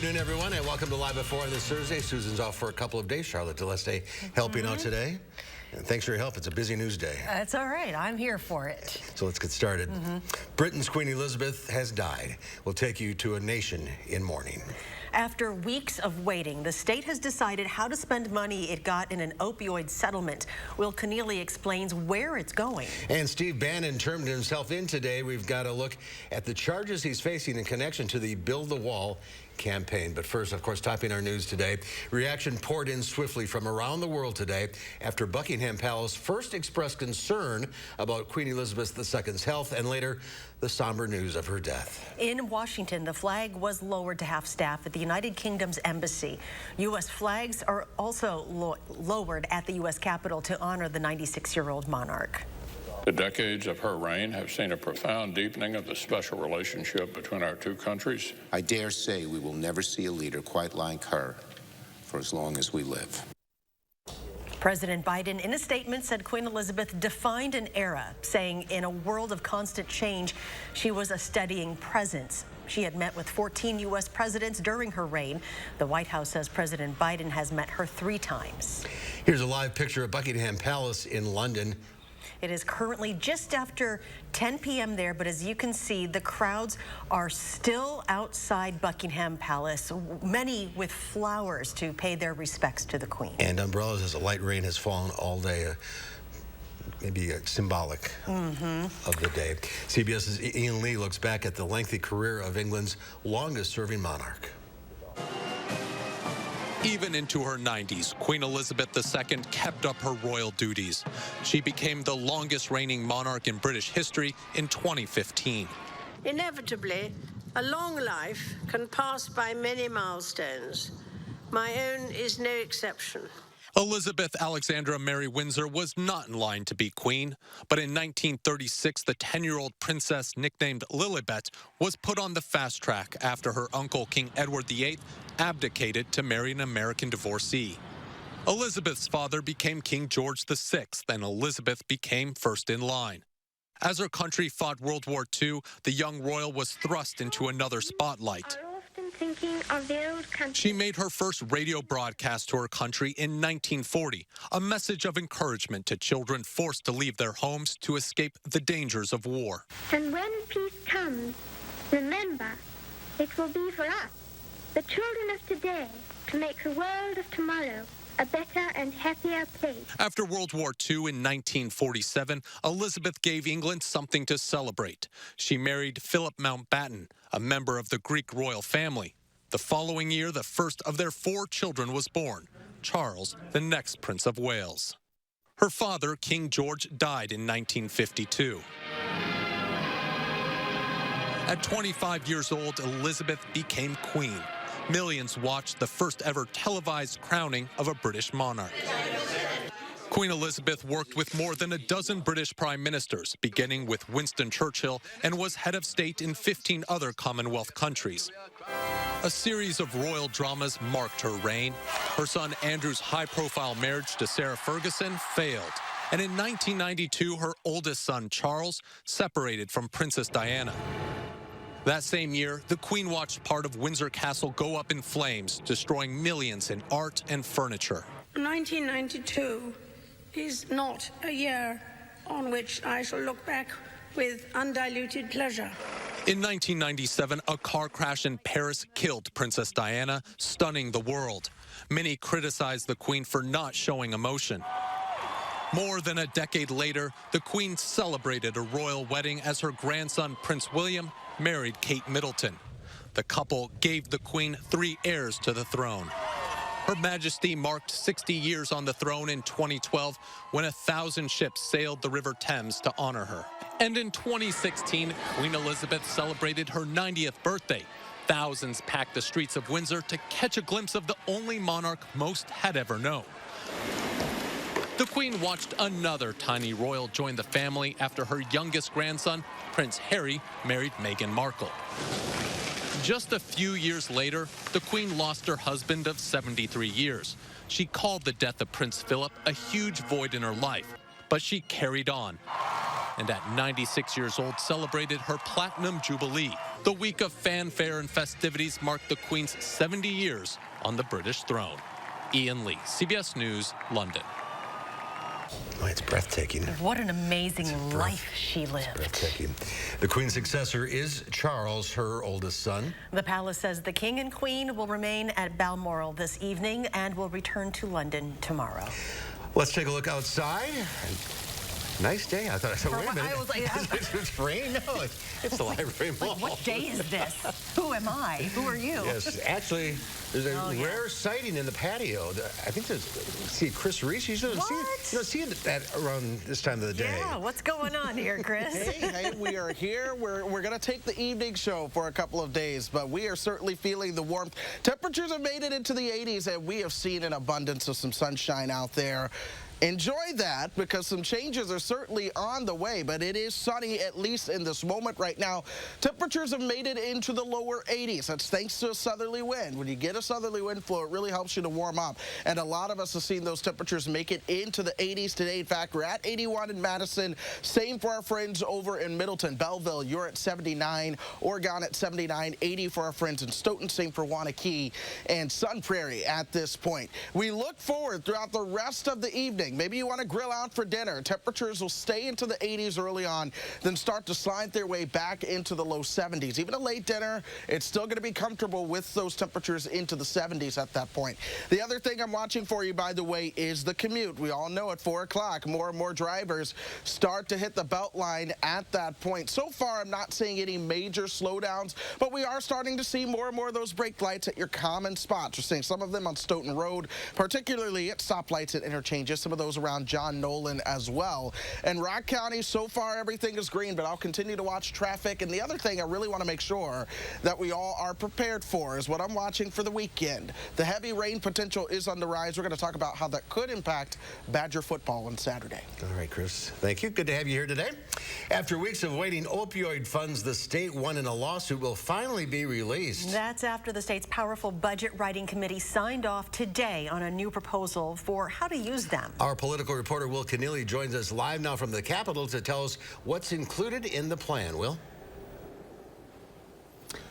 afternoon, everyone, and welcome to Live at 4 on this Thursday. Susan's off for a couple of days. Charlotte Deleste helping out today. And thanks for your help. It's a busy news day. It's all right. I'm here for it. So let's get started. Britain's Queen Elizabeth has died. We'll take you to a nation in mourning. After weeks of waiting, the state has decided how to spend money it got in an opioid settlement. Will Keneally explains where it's going. And Steve Bannon turned himself in today. We've got a look at the charges he's facing in connection to the Build the Wall campaign. But first, of course, topping our news today, reaction poured in swiftly from around the world today after Buckingham Palace first expressed concern about Queen Elizabeth II's health and later the somber news of her death. In Washington, the flag was lowered to half-staff at the United Kingdom's embassy. U.S. flags are also lowered at the U.S. Capitol to honor the 96-year-old monarch. The decades of her reign have seen a profound deepening of the special relationship between our two countries. I dare say we will never see a leader quite like her for as long as we live. President Biden, in a statement, said Queen Elizabeth defined an era, saying in a world of constant change, she was a steadying presence. She had met with 14 U.S. presidents during her reign. The White House says President Biden has met her 3 times. Here's a live picture of Buckingham Palace in London. It is currently just after 10 p.m. there, but as you can see, the crowds are still outside Buckingham Palace, many with flowers to pay their respects to the Queen. And umbrellas as a light rain has fallen all day. Maybe symbolic of the day. CBS's Ian Lee looks back at the lengthy career of England's longest-serving monarch. Even into her 90s, Queen Elizabeth II kept up her royal duties. She became the longest reigning monarch in British history in 2015. Inevitably, a long life can pass by many milestones. My own is no exception. Elizabeth Alexandra Mary Windsor was not in line to be queen, but in 1936, the 10-year-old princess nicknamed Lilibet was put on the fast track after her uncle, King Edward VIII, abdicated to marry an American divorcee. Elizabeth's father became King George VI, and Elizabeth became first in line. As her country fought World War II, the young royal was thrust into another spotlight. She made her first radio broadcast to her country in 1940, a message of encouragement to children forced to leave their homes to escape the dangers of war. And when peace comes, remember, it will be for us, the children of today, to make the world of tomorrow a better and happier place. After World War II in 1947, Elizabeth gave England something to celebrate. She married Philip Mountbatten, a member of the Greek royal family. The following year, the first of their 4 children was born, Charles, the next Prince of Wales. Her father, King George, died in 1952. At 25 years old, Elizabeth became queen. Millions watched the first ever televised crowning of a British monarch. Queen Elizabeth worked with more than a dozen British prime ministers, beginning with Winston Churchill, and was head of state in 15 other Commonwealth countries. A series of royal dramas marked her reign. Her son Andrew's high-profile marriage to Sarah Ferguson failed. And in 1992, her oldest son, Charles, separated from Princess Diana. That same year, the Queen watched part of Windsor Castle go up in flames, destroying millions in art and furniture. 1992 is not a year on which I shall look back with undiluted pleasure. In 1997, a car crash in Paris killed Princess Diana, stunning the world. Many criticized the Queen for not showing emotion. More than a decade later, the Queen celebrated a royal wedding as her grandson, Prince William, married Kate Middleton. The couple gave the Queen 3 heirs to the throne. Her Majesty marked 60 years on the throne in 2012 when 1,000 ships sailed the River Thames to honor her. And in 2016, Queen Elizabeth celebrated her 90th birthday. Thousands packed the streets of Windsor to catch a glimpse of the only monarch most had ever known. The Queen watched another tiny royal join the family after her youngest grandson, Prince Harry, married Meghan Markle. Just a few years later, the Queen lost her husband of 73 years. She called the death of Prince Philip a huge void in her life, but she carried on. and at 96 years old celebrated her Platinum Jubilee. The week of fanfare and festivities marked the Queen's 70 years on the British throne. Ian Lee, CBS News, London. Oh, it's breathtaking. What an amazing life she lived. Breathtaking. The Queen's successor is Charles, her oldest son. The palace says the King and Queen will remain at Balmoral this evening and will return to London tomorrow. Let's take a look outside. Nice day. I thought I said, wait a minute. I was like, it's rain? No, it's the library mall. like, what day is this? Who am I? Who are you? Yes, actually, there's a rare sighting in the patio. I think there's, see, Chris Reese. You don't see that around this time of the day. Yeah, what's going on here, Chris? Hey, we are here. We're going to take the evening show for a couple of days, but we are certainly feeling the warmth. Temperatures have made it into the 80s, and we have seen an abundance of some sunshine out there. Enjoy that, because some changes are certainly on the way, but it is sunny, at least in this moment right now. Temperatures have made it into the lower 80s. That's thanks to a southerly wind. When you get a southerly wind flow, it really helps you to warm up. And a lot of us have seen those temperatures make it into the 80s today. In fact, we're at 81 in Madison. Same for our friends over in Middleton. Belleville, you're at 79. Oregon at 79. 80 for our friends in Stoughton. Same for Wanakee and Sun Prairie at this point. We look forward throughout the rest of the evening. Maybe you want to grill out for dinner. Temperatures will stay into the 80s early on, then start to slide their way back into the low 70s. Even a late dinner, it's still going to be comfortable with those temperatures into the 70s at that point. The other thing I'm watching for you, by the way, is the commute. We all know at 4 o'clock, more and more drivers start to hit the belt line at that point. So far, I'm not seeing any major slowdowns, but we are starting to see more and more of those brake lights at your common spots. We're seeing some of them on Stoughton Road, particularly at stoplights and interchanges, some of those around John Nolan as well. And Rock County, so far everything is green, but I'll continue to watch traffic. And the other thing I really want to make sure that we all are prepared for is what I'm watching for the weekend. The heavy rain potential is on the rise. We're going to talk about how that could impact Badger football on Saturday. All right, Chris. Thank you. Good to have you here today. After weeks of waiting, opioid funds the state won in a lawsuit will finally be released. That's after the state's powerful budget writing committee signed off today on a new proposal for how to use them. Our political reporter Will Keneally joins us live now from the Capitol to tell us what's included in the plan. Will?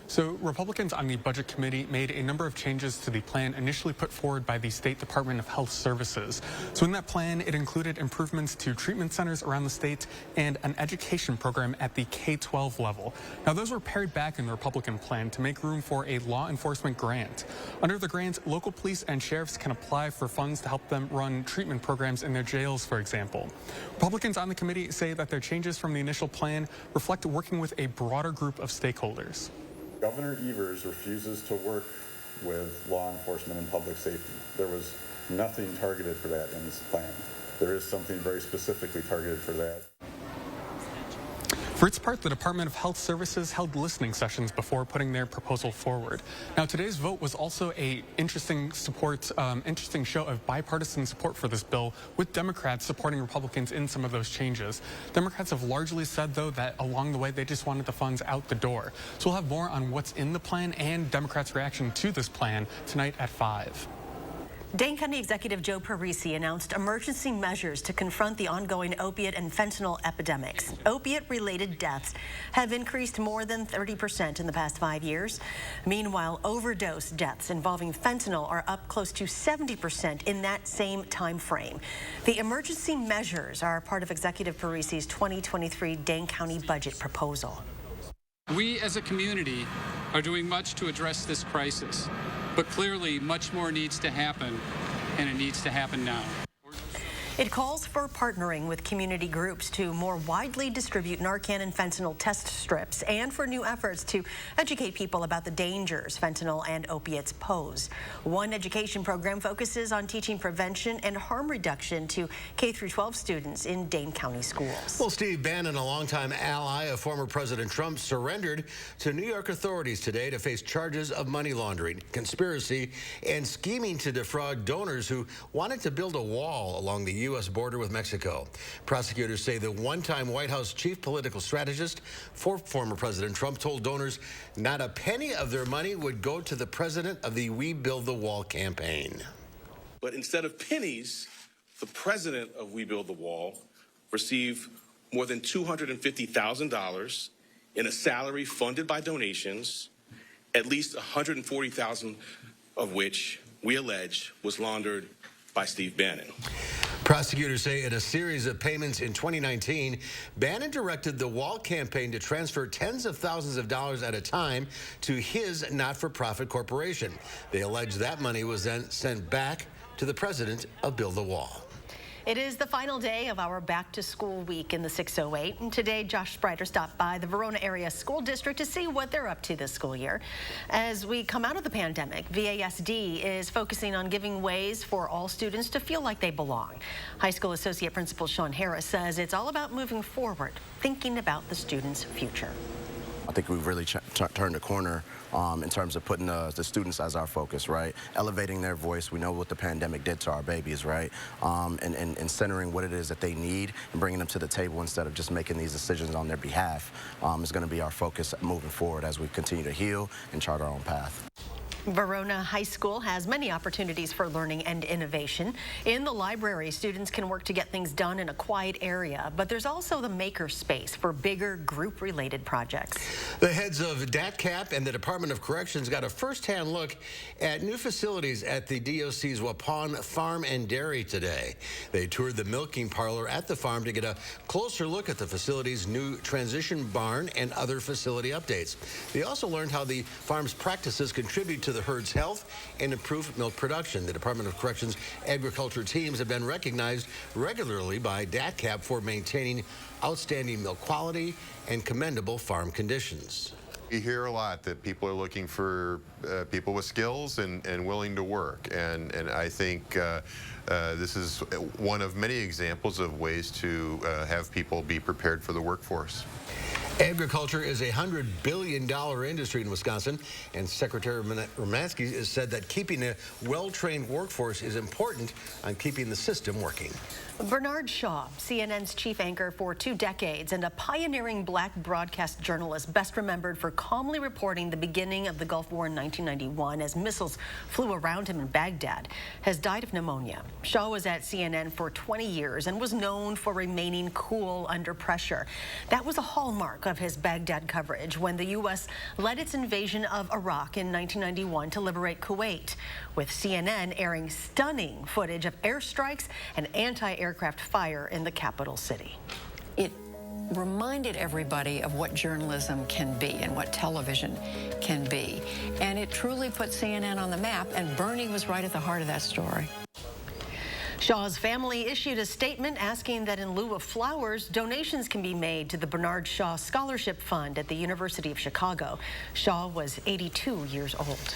So Republicans on the Budget Committee made a number of changes to the plan initially put forward by the State Department of Health Services. So in that plan, it included improvements to treatment centers around the state and an education program at the K-12 level. Now, those were pared back in the Republican plan to make room for a law enforcement grant. Under the grant, local police and sheriffs can apply for funds to help them run treatment programs in their jails, for example. Republicans on the committee say that their changes from the initial plan reflect working with a broader group of stakeholders. Governor Evers refuses to work with law enforcement and public safety. There was nothing targeted for that in this plan. There is something very specifically targeted for that. For its part, the Department of Health Services held listening sessions before putting their proposal forward. Now, today's vote was also a interesting show of bipartisan support for this bill, with Democrats supporting Republicans in some of those changes. Democrats have largely said, though, that along the way they just wanted the funds out the door. So we'll have more on what's in the plan and Democrats' reaction to this plan tonight at 5. Dane County Executive Joe Parisi announced emergency measures to confront the ongoing opiate and fentanyl epidemics. Opiate-related deaths have increased more than 30% in the past 5 years. Meanwhile, overdose deaths involving fentanyl are up close to 70% in that same time frame. The emergency measures are part of Executive Parisi's 2023 Dane County budget proposal. We as a community are doing much to address this crisis, but clearly much more needs to happen, and it needs to happen now. It calls for partnering with community groups to more widely distribute Narcan and fentanyl test strips, and for new efforts to educate people about the dangers fentanyl and opiates pose. One education program focuses on teaching prevention and harm reduction to K-12 students in Dane County schools. Well, Steve Bannon, a longtime ally of former President Trump, surrendered to New York authorities today to face charges of money laundering, conspiracy, and scheming to defraud donors who wanted to build a wall along the U.S. border with Mexico. Prosecutors say the one-time White House chief political strategist for former President Trump told donors not a penny of their money would go to the president of the We Build the Wall campaign. But instead of pennies, the president of We Build the Wall received more than $250,000 in a salary funded by donations, at least $140,000 of which we allege was laundered by Steve Bannon. Prosecutors say in a series of payments in 2019, Bannon directed the Wall campaign to transfer tens of thousands of dollars at a time to his not-for-profit corporation. They allege that money was then sent back to the president of Build the Wall. It is the final day of our back-to-school week in the 608, and today Josh Spreiter stopped by the Verona Area School District to see what they're up to this school year. As we come out of the pandemic, VASD is focusing on giving ways for all students to feel like they belong. High School Associate Principal Sean Harris says it's all about moving forward, thinking about the students' future. I think we've really turned a corner in terms of putting the students as our focus, right? Elevating their voice. We know what the pandemic did to our babies, right? And centering what it is that they need and bringing them to the table instead of just making these decisions on their behalf is going to be our focus moving forward as we continue to heal and chart our own path. Verona High School has many opportunities for learning and innovation. In the library, students can work to get things done in a quiet area, but there's also the maker space for bigger group-related projects. The heads of DATCAP and the Department of Corrections got a first-hand look at new facilities at the DOC's Waupun Farm and Dairy today. They toured the milking parlor at the farm to get a closer look at the facility's new transition barn and other facility updates. They also learned how the farm's practices contribute to the herd's health and improve milk production. The Department of Corrections agriculture teams have been recognized regularly by DATCAP for maintaining outstanding milk quality and commendable farm conditions. We hear a lot that people are looking for people with skills and willing to work, and I think this is one of many examples of ways to have people be prepared for the workforce. Agriculture is a $100 billion industry in Wisconsin, and Secretary Romansky has said that keeping a well-trained workforce is important on keeping the system working. Bernard Shaw, CNN's chief anchor for 2 decades and a pioneering black broadcast journalist, best remembered for calmly reporting the beginning of the Gulf War in 1991 as missiles flew around him in Baghdad, has died of pneumonia. Shaw was at CNN for 20 years and was known for remaining cool under pressure. That was a hallmark of his Baghdad coverage when the U.S. led its invasion of Iraq in 1991 to liberate Kuwait, with CNN airing stunning footage of airstrikes and anti-aircraft fire in the capital city. It reminded everybody of what journalism can be and what television can be. And it truly put CNN on the map, and Bernie was right at the heart of that story. Shaw's family issued a statement asking that in lieu of flowers, donations can be made to the Bernard Shaw Scholarship Fund at the University of Chicago. Shaw was 82 years old.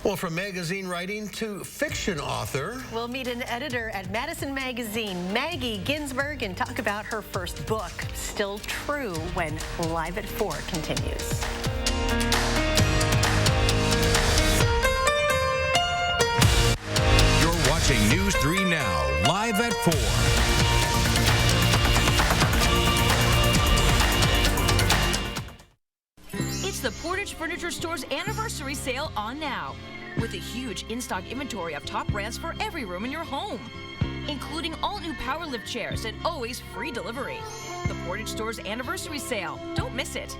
Well, from magazine writing to fiction author. We'll meet an editor at Madison magazine, Maggie Ginsberg, and talk about her first book, Still True, when Live at 4 continues. You're watching News 3 Now, live at 4. It's the Portage Furniture Store's anniversary sale on now, with a huge in-stock inventory of top brands for every room in your home, including all new power lift chairs and always free delivery. The Portage Store's anniversary sale. Don't miss it.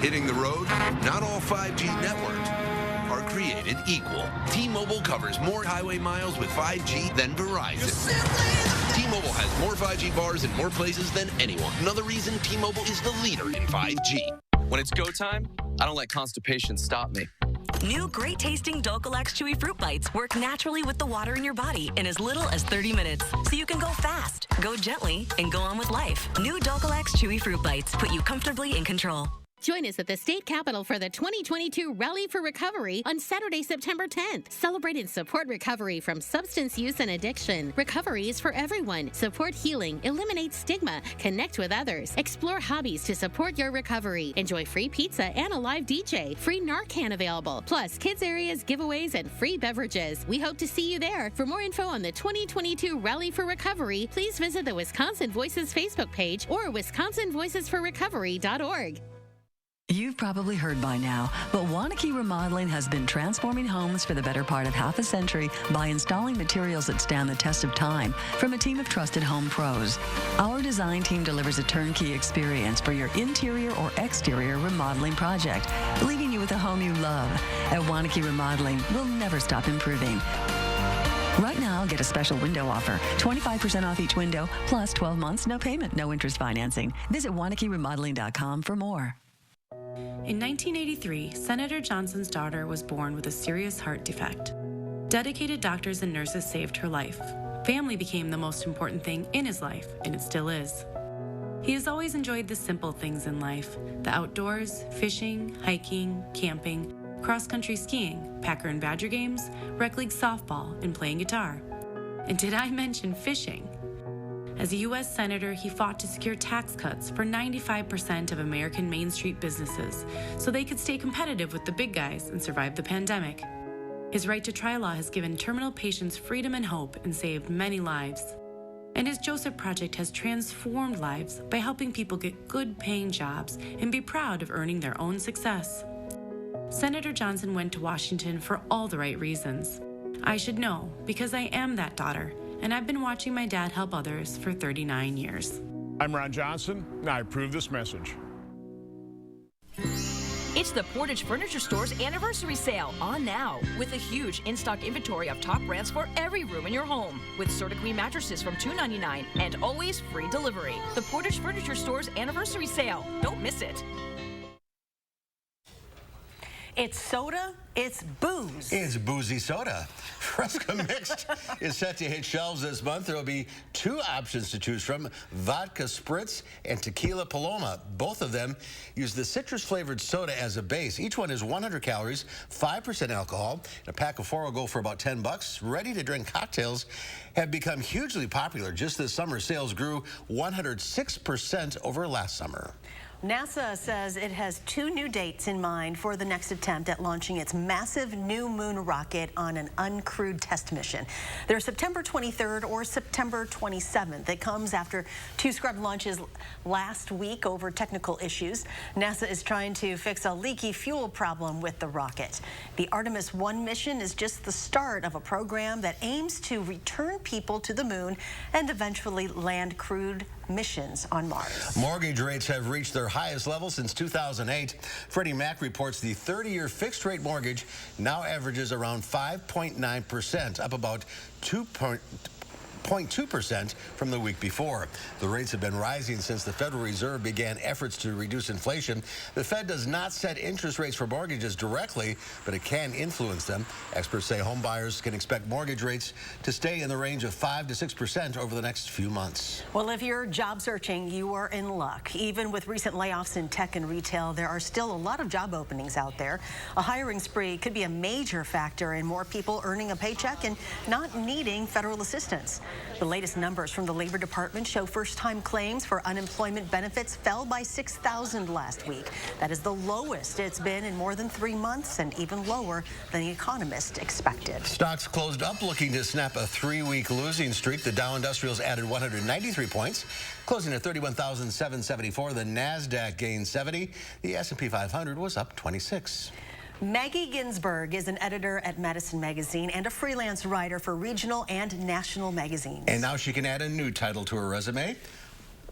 Hitting the road? Not all 5G networks are created equal. T-Mobile covers more highway miles with 5G than Verizon. T-Mobile has more 5G bars in more places than anyone. Another reason T-Mobile is the leader in 5G. When it's go time, I don't let constipation stop me. New great-tasting Dulcolax Chewy Fruit Bites work naturally with the water in your body in as little as 30 minutes. So you can go fast, go gently, and go on with life. New Dulcolax Chewy Fruit Bites put you comfortably in control. Join us at the state capitol for the 2022 Rally for Recovery on Saturday, September 10th. Celebrate and support recovery from substance use and addiction. Recovery is for everyone. Support healing, eliminate stigma, connect with others, explore hobbies to support your recovery. Enjoy free pizza and a live DJ. Free Narcan available. Plus, kids areas, giveaways, and free beverages. We hope to see you there. For more info on the 2022 Rally for Recovery, please visit the Wisconsin Voices Facebook page or wisconsinvoicesforrecovery.org. You've probably heard by now, but Wanakee Remodeling has been transforming homes for the better part of half a century by installing materials that stand the test of time from a team of trusted home pros. Our design team delivers a turnkey experience for your interior or exterior remodeling project, leaving you with a home you love. At Wanakee Remodeling, we'll never stop improving. Right now, get a special window offer. 25% off each window, plus 12 months, no payment, no interest financing. Visit WanakeeRemodeling.com for more. In 1983, Senator Johnson's daughter was born with a serious heart defect. Dedicated doctors and nurses saved her life. Family became the most important thing in his life, and it still is. He has always enjoyed the simple things in life: the outdoors, fishing, hiking, camping, cross-country skiing, Packer and Badger games, rec league softball, and playing guitar. And did I mention fishing? As a U.S. Senator, he fought to secure tax cuts for 95% of American Main Street businesses so they could stay competitive with the big guys and survive the pandemic. His right to try law has given terminal patients freedom and hope and saved many lives. And his Joseph Project has transformed lives by helping people get good-paying jobs and be proud of earning their own success. Senator Johnson went to Washington for all the right reasons. I should know because I am that daughter, and I've been watching my dad help others for 39 years. I'm Ron Johnson, and I approve this message. It's the Portage Furniture Store's anniversary sale on now, with a huge in-stock inventory of top brands for every room in your home, with Certa-Queen mattresses from $2.99 and always free delivery. The Portage Furniture Store's anniversary sale. Don't miss it. It's soda, it's booze. It's boozy soda. Fresca Mixed is set to hit shelves this month. There will be two options to choose from: vodka spritz and tequila paloma. Both of them use the citrus-flavored soda as a base. Each one is 100 calories, 5% alcohol. A pack of four will go for about $10. Ready-to-drink cocktails have become hugely popular. Just this summer, sales grew 106% over last summer. NASA says it has two new dates in mind for the next attempt at launching its massive new moon rocket on an uncrewed test mission. They're September 23rd or September 27th. It comes after two scrub launches last week over technical issues. NASA is trying to fix a leaky fuel problem with the rocket. The Artemis 1 mission is just the start of a program that aims to return people to the moon and eventually land crewed missions on Mars. Mortgage rates have reached their highest level since 2008. Freddie Mac reports the 30-year fixed-rate mortgage now averages around 5.9%, up about 0.2% from the week before. The rates have been rising since the Federal Reserve began efforts to reduce inflation. The Fed does not set interest rates for mortgages directly, but it can influence them. Experts say home buyers can expect mortgage rates to stay in the range of 5 to 6% over the next few months. Well, if you're job searching, you are in luck. Even with recent layoffs in tech and retail, there are still a lot of job openings out there. A hiring spree could be a major factor in more people earning a paycheck and not needing federal assistance. The latest numbers from the Labor Department show first-time claims for unemployment benefits fell by 6,000 last week. That is the lowest it's been in more than 3 months and even lower than the economists expected. Stocks closed up looking to snap a 3-week losing streak. The Dow Industrials added 193 points, closing at 31,774. The NASDAQ gained 70. The S&P 500 was up 26. Maggie Ginsberg is an editor at Madison magazine and a freelance writer for regional and national magazines. And now she can add a new title to her resume: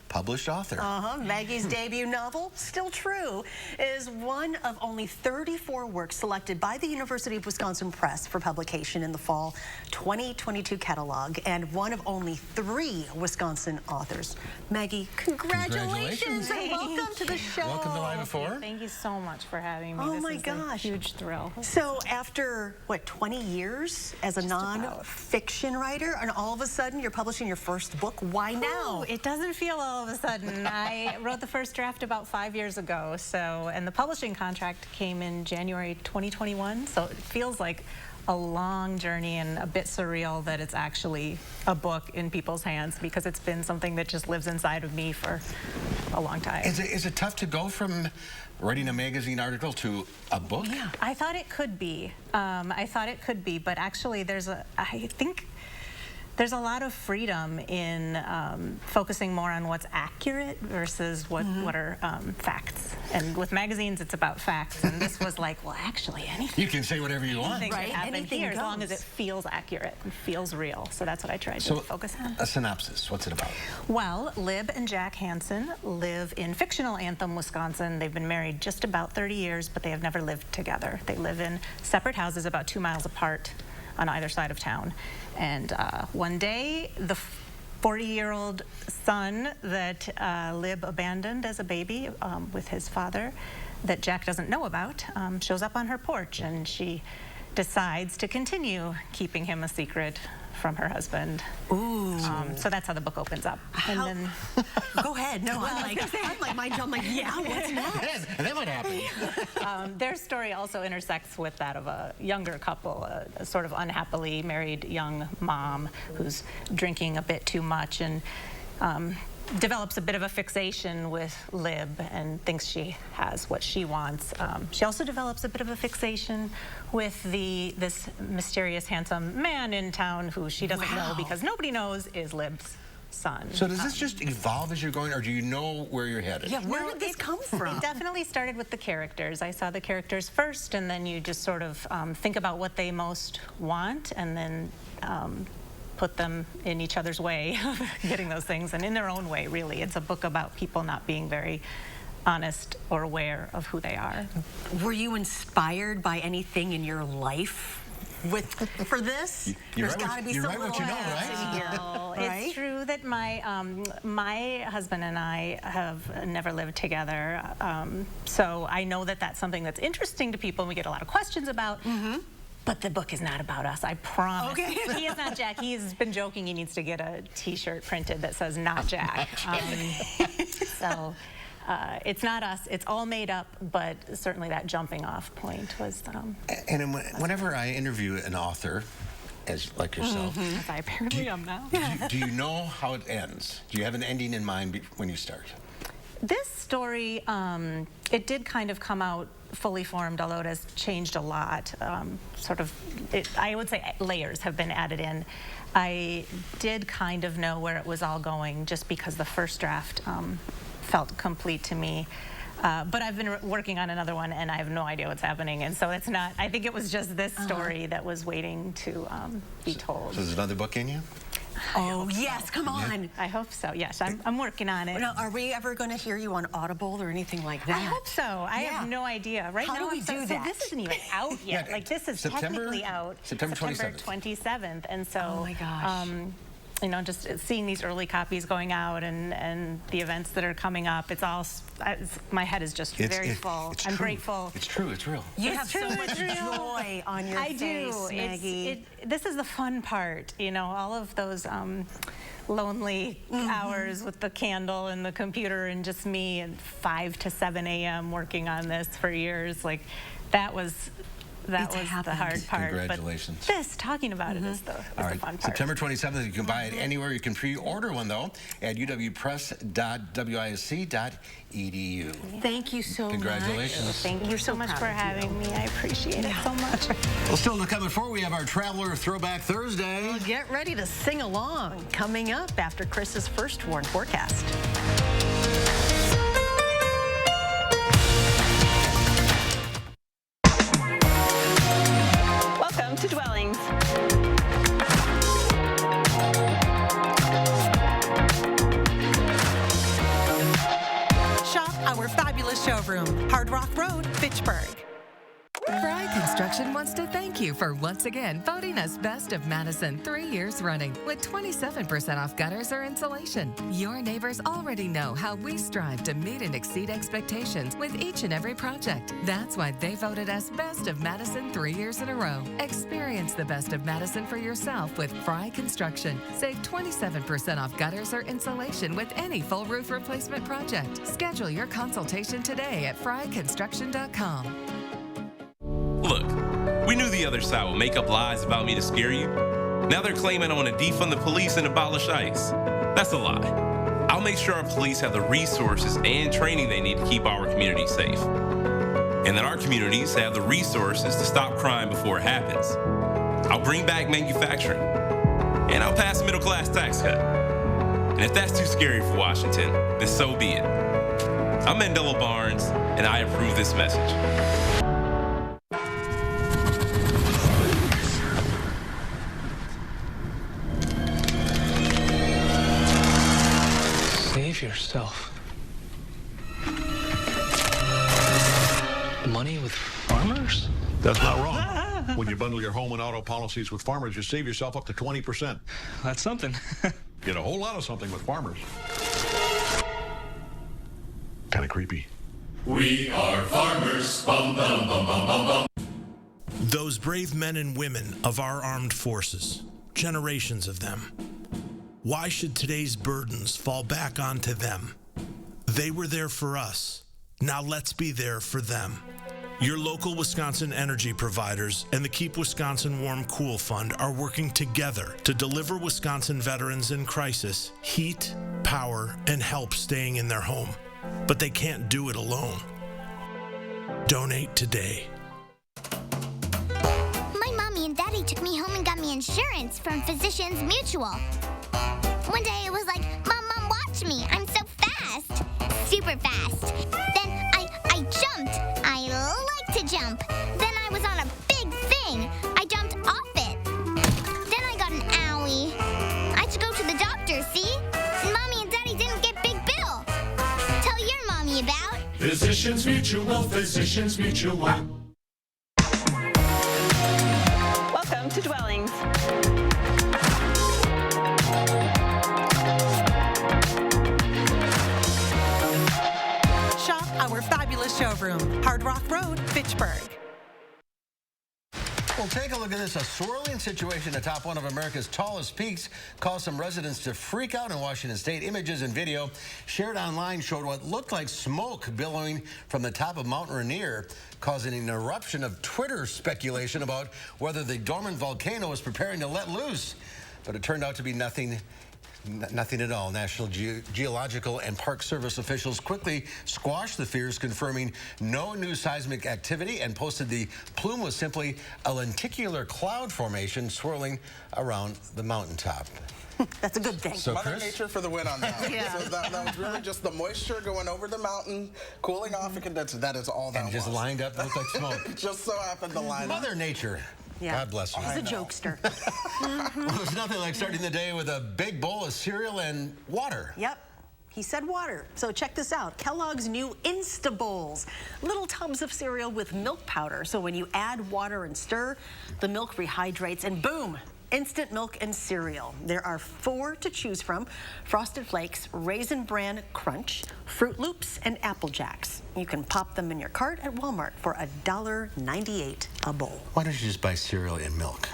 published author. Maggie's debut novel, Still True, is one of only 34 works selected by the University of Wisconsin Press for publication in the fall 2022 catalog, and one of only 3 Wisconsin authors. Maggie, congratulations and welcome to the show. Welcome to Live at 4. Thank you so much for having me. Oh this my is gosh. a huge thrill. So after, what, 20 years as a non-fiction writer, and all of a sudden you're publishing your first book, why now? It doesn't feel all of a sudden. I wrote the first draft about 5 years ago, and the publishing contract came in January 2021, so it feels like a long journey and a bit surreal that it's actually a book in people's hands, because it's been something that just lives inside of me for a long time. Is it tough to go from writing a magazine article to a book? Yeah, I thought it could be. But actually I think There's a lot of freedom in focusing more on what's accurate versus what are facts. And with magazines, it's about facts. And this was like, well, actually, anything. You can say whatever you want. Anything can happen here as long as it feels accurate and feels real. So that's what I tried to focus on. A synopsis. What's it about? Well, Lib and Jack Hansen live in fictional Anthem, Wisconsin. They've been married just about 30 years, but they have never lived together. They live in separate houses about 2 miles apart on either side of town. And one day, the 40-year-old son that Lib abandoned as a baby with his father, that Jack doesn't know about, shows up on her porch, and she decides to continue keeping him a secret from her husband. Ooh. So that's how the book opens up. And then, go ahead. No, I'm like, yeah, what's next? And then what happened? Their story also intersects with that of a younger couple, a sort of unhappily married young mom who's drinking a bit too much and develops a bit of a fixation with Lib and thinks she has what she wants. She also develops a bit of a fixation with this mysterious, handsome man in town who she doesn't know because nobody knows is Lib's son. So does this just evolve as you're going, or do you know where you're headed? Yeah, where did this come from? It definitely started with the characters. I saw the characters first, and then you just sort of think about what they most want, and then put them in each other's way of getting those things, and in their own way, really. It's a book about people not being very honest or aware of who they are. Were you inspired by anything in your life for this? There's got to be some little It's true that my husband and I have never lived together, so I know that that's something that's interesting to people and we get a lot of questions about. But the book is not about us, I promise. Okay. He is not Jack. He's been joking he needs to get a T-shirt printed that says "Not Jack." So it's not us. It's all made up, but certainly that jumping off point was. And whenever I interview an author, like yourself, as I apparently am now. do you know how it ends? Do you have an ending in mind when you start? This story, it did kind of come out fully formed, although it has changed a lot. I would say layers have been added in. I did kind of know where it was all going just because the first draft felt complete to me. But I've been working on another one, and I have no idea what's happening. And so it's not, I think it was just this story that was waiting to be told. So there's another book in you? Oh, yes, come on. Yeah. I hope so, yes. I'm working on it. Now, are we ever going to hear you on Audible or anything like that? I hope so. I have no idea. Right How now, do we do that? So this isn't even out yet. Like, this is technically out September 27th. And so, oh my gosh. You know, just seeing these early copies going out and the events that are coming up, it's all, my head is just very full. I'm grateful. It's true, it's real. You have so much joy on your face, do. Maggie. This is the fun part, you know, all of those lonely hours with the candle and the computer and just me at 5 to 7 a.m. working on this for years. Like, that was the hard part. Congratulations. But talking about it is the fun part. September 27th, you can buy it anywhere. You can pre-order one, though, at uwpress.wisc.edu. Thank you so much. Congratulations. Thank you so much for having me. I appreciate it so much. Well, still to come before we have our Traveler Throwback Thursday. Well, get ready to sing along. Coming up after Chris's first warn forecast. To Dwellings. Shop our fabulous showroom, Hard Rock Road, Fitchburg. Fry Construction wants to thank you for once again voting us Best of Madison 3 years running with 27% off gutters or insulation. Your neighbors already know how we strive to meet and exceed expectations with each and every project. That's why they voted us Best of Madison 3 years in a row. Experience the Best of Madison for yourself with Fry Construction. Save 27% off gutters or insulation with any full roof replacement project. Schedule your consultation today at fryconstruction.com. Look, we knew the other side would make up lies about me to scare you. Now they're claiming I want to defund the police and abolish ICE. That's a lie. I'll make sure our police have the resources and training they need to keep our communities safe. And that our communities have the resources to stop crime before it happens. I'll bring back manufacturing. And I'll pass a middle-class tax cut. And if that's too scary for Washington, then so be it. I'm Mandela Barnes, and I approve this message. Save yourself. Money with farmers? That's not wrong. When you bundle your home and auto policies with Farmers, you save yourself up to 20%. That's something. Get a whole lot of something with Farmers. Kind of creepy. We are farmers. Bum, bum, bum, bum, bum, bum. Those brave men and women of our armed forces, generations of them. Why should today's burdens fall back onto them? They were there for us. Now let's be there for them. Your local Wisconsin energy providers and the Keep Wisconsin Warm Cool Fund are working together to deliver Wisconsin veterans in crisis heat, power, and help staying in their home. But they can't do it alone. Donate today. My mommy and daddy took me home and got me insurance from Physicians Mutual. One day it was like, Mom, watch me. I'm so fast. Super fast. Then I jumped. I like to jump. Then I was on a big thing. I jumped off it. Then I got an owie. I had to go to the doctor, see? And Mommy and Daddy didn't get big bill. Tell your mommy about Physicians Mutual, Physicians Mutual. Welcome to Dwellings. Shop our fabulous showroom, Hard Rock Road, Fitchburg. Well, take a look at this. A swirling situation atop one of America's tallest peaks caused some residents to freak out in Washington State. Images and video shared online showed what looked like smoke billowing from the top of Mount Rainier, causing an eruption of Twitter speculation about whether the dormant volcano was preparing to let loose. But it turned out to be nothing at all. National Geological and Park Service officials quickly squashed the fears, confirming no new seismic activity, and posted the plume was simply a lenticular cloud formation swirling around the mountaintop. That's a good thing. So Mother Nature for the win on that. Yeah. So that was really just the moisture going over the mountain, cooling off and condensing. That is all that and just lined up, looked like smoke. Just so happened to line up. Mother Nature. Yeah. God bless you. He's a jokester. Well, there's nothing like starting the day with a big bowl of cereal and water. Yep. He said water. So check this out. Kellogg's new Insta Bowls. Little tubs of cereal with milk powder. So when you add water and stir, the milk rehydrates and boom, instant milk and cereal. There are 4 to choose from: Frosted Flakes, Raisin Bran Crunch, Fruit Loops, and Apple Jacks. You can pop them in your cart at Walmart for $1.98 a bowl. Why don't you just buy cereal and milk?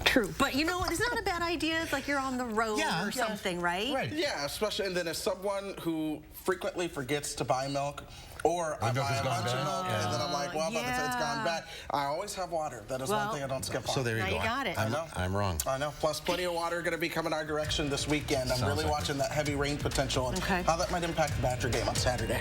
True, but you know what? It's not a bad idea. It's like you're on the road or something, right? Right. Yeah, especially, and then as someone who frequently forgets to buy milk, or I buy a bunch of milk and then I'm like, well, it's gone bad. I always have water. That is one thing I don't skip on. So there you go. Now you got it. I know. I'm wrong. I know. Plus, plenty of water going to be coming our direction this weekend. I'm really watching that heavy rain potential and how that might impact the Badger game on Saturday.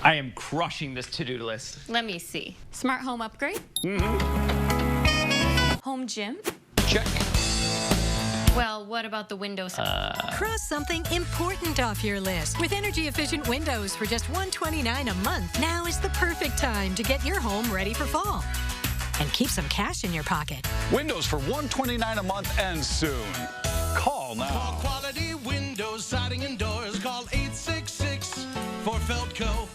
I am crushing this to-do list. Let me see. Smart home upgrade? Home gym? Check. Well, what about the windows? Cross something important off your list. With energy-efficient windows for just $129 a month, now is the perfect time to get your home ready for fall. And keep some cash in your pocket. Windows for $129 a month and soon. Call now. For quality windows, siding, and doors, call 866 for Feldco.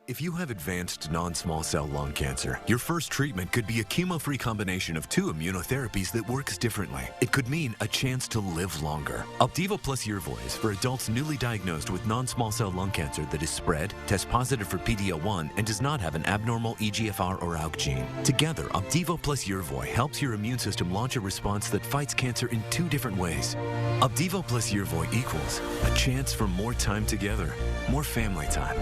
If you have advanced non-small cell lung cancer, your first treatment could be a chemo-free combination of 2 immunotherapies that works differently. It could mean a chance to live longer. Opdivo plus Yervoy is for adults newly diagnosed with non-small cell lung cancer that is spread, tests positive for PD-L1, and does not have an abnormal EGFR or ALK gene. Together, Opdivo plus Yervoy helps your immune system launch a response that fights cancer in 2 different ways. Opdivo plus Yervoy equals a chance for more time together, more family time,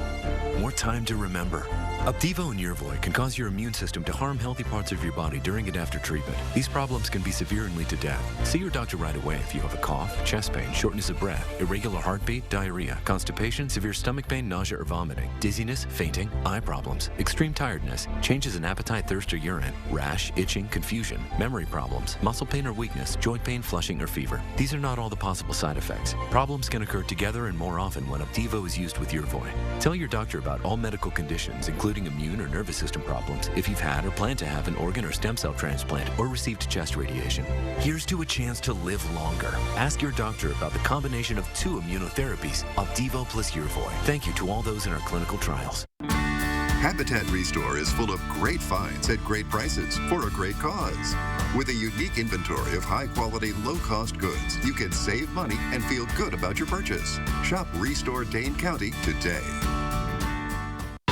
more time to to remember. Opdivo and Yervoy can cause your immune system to harm healthy parts of your body during and after treatment. These problems can be severe and lead to death. See your doctor right away if you have a cough, chest pain, shortness of breath, irregular heartbeat, diarrhea, constipation, severe stomach pain, nausea or vomiting, dizziness, fainting, eye problems, extreme tiredness, changes in appetite, thirst or urine, rash, itching, confusion, memory problems, muscle pain or weakness, joint pain, flushing or fever. These are not all the possible side effects. Problems can occur together and more often when Opdivo is used with Yervoy. Tell your doctor about all medical conditions, including immune or nervous system problems, if you've had or plan to have an organ or stem cell transplant or received chest radiation. Here's to a chance to live longer. Ask your doctor about the combination of 2 immunotherapies, Opdivo plus Yervoy. Thank you to all those in our clinical trials. Habitat Restore is full of great finds at great prices for a great cause. With a unique inventory of high-quality, low-cost goods, you can save money and feel good about your purchase. Shop Restore Dane County today.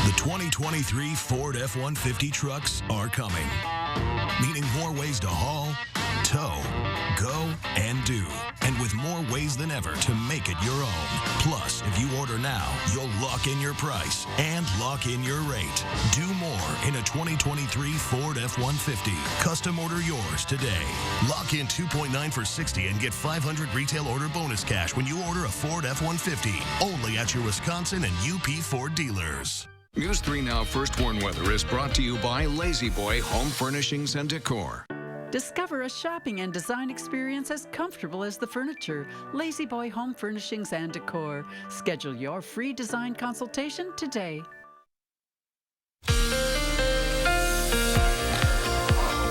The 2023 Ford F-150 trucks are coming, meaning more ways to haul, tow, go, and do, and with more ways than ever to make it your own. Plus, if you order now, you'll lock in your price and lock in your rate. Do more in a 2023 Ford F-150. Custom order yours today. Lock in 2.9 for $60 and get $500 retail order bonus cash when you order a Ford F-150. Only at your Wisconsin and UP Ford dealers. News 3 Now First Warn Weather is brought to you by Lazy Boy Home Furnishings and Decor. Discover a shopping and design experience as comfortable as the furniture. Lazy Boy Home Furnishings and Decor. Schedule your free design consultation today.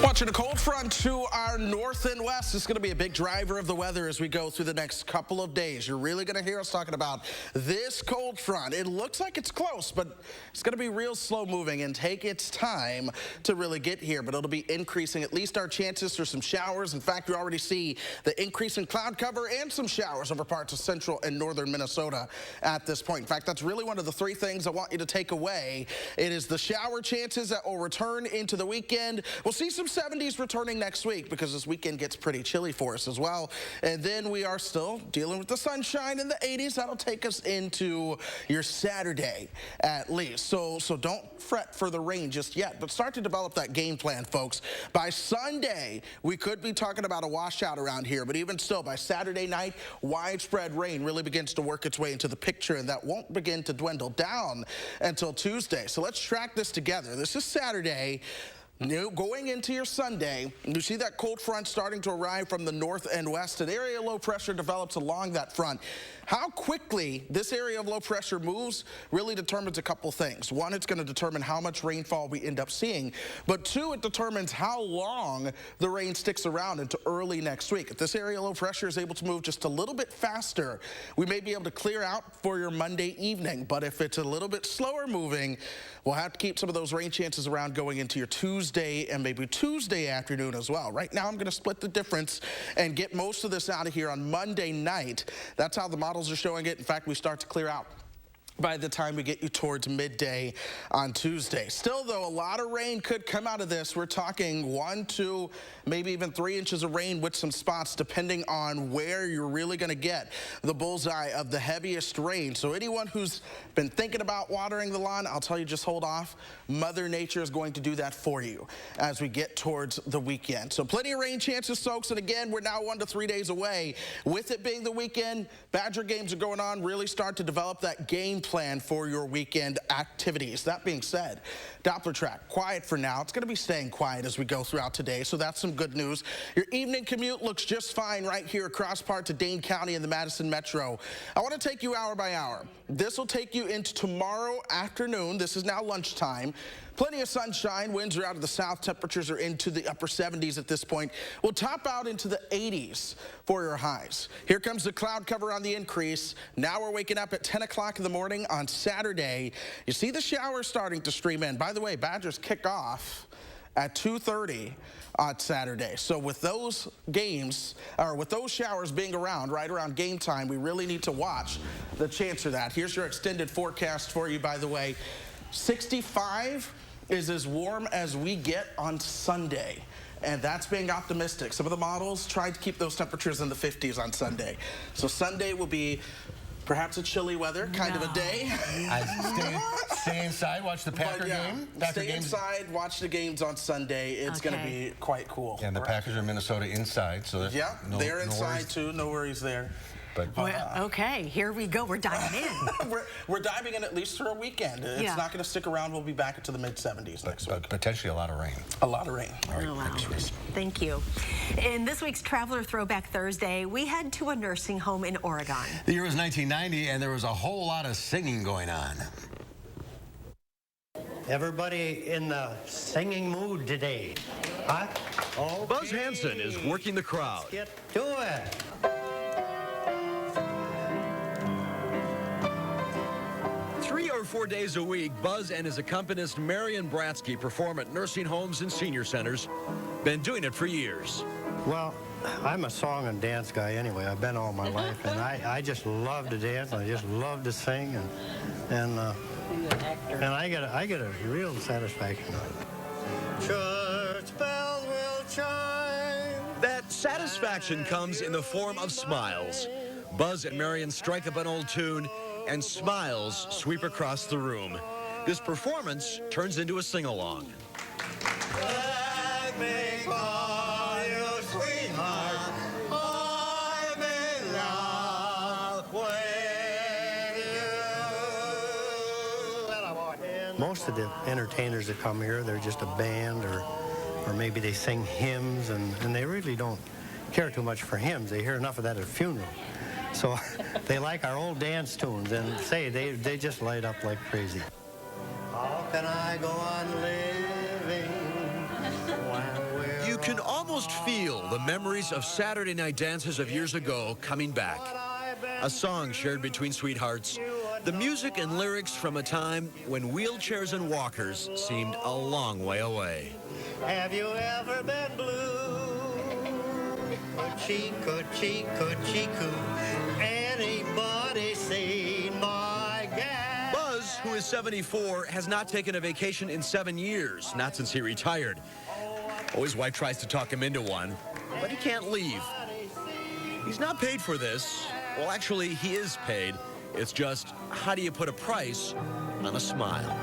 Watching a cold front to our north and west. It's going to be a big driver of the weather as we go through the next couple of days. You're really going to hear us talking about this cold front. It looks like it's close, but it's going to be real slow moving and take its time to really get here. But it'll be increasing at least our chances for some showers. In fact, we already see the increase in cloud cover and some showers over parts of central and northern Minnesota at this point. In fact, that's really one of the 3 things I want you to take away. It is the shower chances that will return into the weekend. We'll see some 70s returning next week because this weekend gets pretty chilly for us as well. And then we are still dealing with the sunshine in the 80s. That'll take us into your Saturday at least. So don't fret for the rain just yet, but start to develop that game plan, folks. By Sunday, we could be talking about a washout around here, but even still, by Saturday night, widespread rain really begins to work its way into the picture, and that won't begin to dwindle down until Tuesday. So let's track this together. This is Saturday. Going into your Sunday, you see that cold front starting to arrive from the north and west. An area of low pressure develops along that front. How quickly this area of low pressure moves really determines a couple things. One, it's going to determine how much rainfall we end up seeing. But 2, it determines how long the rain sticks around into early next week. If this area of low pressure is able to move just a little bit faster, we may be able to clear out for your Monday evening. But if it's a little bit slower moving, we'll have to keep some of those rain chances around going into your Tuesday and maybe Tuesday afternoon as well. Right now, I'm going to split the difference and get most of this out of here on Monday night. That's how the models are showing it. In fact, we start to clear out by the time we get you towards midday on Tuesday. Still, though, a lot of rain could come out of this. We're talking 1, 2, maybe even 3 inches of rain with some spots, depending on where you're really going to get the bullseye of the heaviest rain. So anyone who's been thinking about watering the lawn, I'll tell you, just hold off. Mother Nature is going to do that for you as we get towards the weekend. So plenty of rain chances, folks. And again, we're now 1 to 3 days away. With it being the weekend, Badger games are going on. Really start to develop that game plan for your weekend activities. That being said, Doppler track, quiet for now. It's going to be staying quiet as we go throughout today, so that's some good news. Your evening commute looks just fine right here across parts of Dane County and the Madison Metro. I want to take you hour by hour. This will take you into tomorrow afternoon. This is now lunchtime. Plenty of sunshine. Winds are out of the south. Temperatures are into the upper 70s at this point. We'll top out into the 80s for your highs. Here comes the cloud cover on the increase. Now we're waking up at 10 o'clock in the morning on Saturday. You see the showers starting to stream in. By the way, Badgers kick off at 2:30 on Saturday. So with those games, or with those showers being around, right around game time, we really need to watch the chance of that. Here's your extended forecast for you, by the way. 65 is as warm as we get on Sunday, and that's being optimistic. Some of the models tried to keep those temperatures in the 50s on Sunday. So Sunday will be Perhaps a chilly weather kind of a day. Stay inside, watch the Packer game. Stay inside, watch the games on Sunday. It's going to be quite cool. And the Packers are in Minnesota inside, so yeah, they're inside too. No worries there. But okay, here we go. We're diving in. we're diving in at least for a weekend. It's not going to stick around. We'll be back into the mid-70s next week. But potentially a lot of rain. A lot of rain. All right, thanks. Thank you. In this week's Traveler Throwback Thursday, we head to a nursing home in Oregon. The year was 1990, and there was a whole lot of singing going on. Everybody in the singing mood today, huh? Okay. Buzz Hanson is working the crowd. Let's get to it. 3 or 4 days a week, Buzz and his accompanist Marion Bratsky perform at nursing homes and senior centers. Been doing it for years. Well, I'm a song and dance guy anyway. I've been all my life, and I just love to dance. I just love to sing, and I get a real satisfaction out of it. Church bells will chime. That satisfaction comes in the form of smiles. Buzz and Marion strike up an old tune, and smiles sweep across the room. This performance turns into a sing-along. Let me call you sweetheart. I may love with you. Most of the entertainers that come here, they're just a band, or maybe they sing hymns, and they really don't care too much for hymns. They hear enough of that at a funeral. So they like our old dance tunes, and they just light up like crazy. How can I go on living when we're... You can almost feel the memories of Saturday night dances of years ago coming back. A song shared between sweethearts. The music and lyrics from a time when wheelchairs and walkers seemed a long way away. Have you ever been blue? Chico, anybody seen my gal? Buzz, who is 74, has not taken a vacation in 7 years, not since he retired. Oh, his wife tries to talk him into one, but he can't leave. He's not paid for this. Well, actually, he is paid. It's just, how do you put a price on a smile?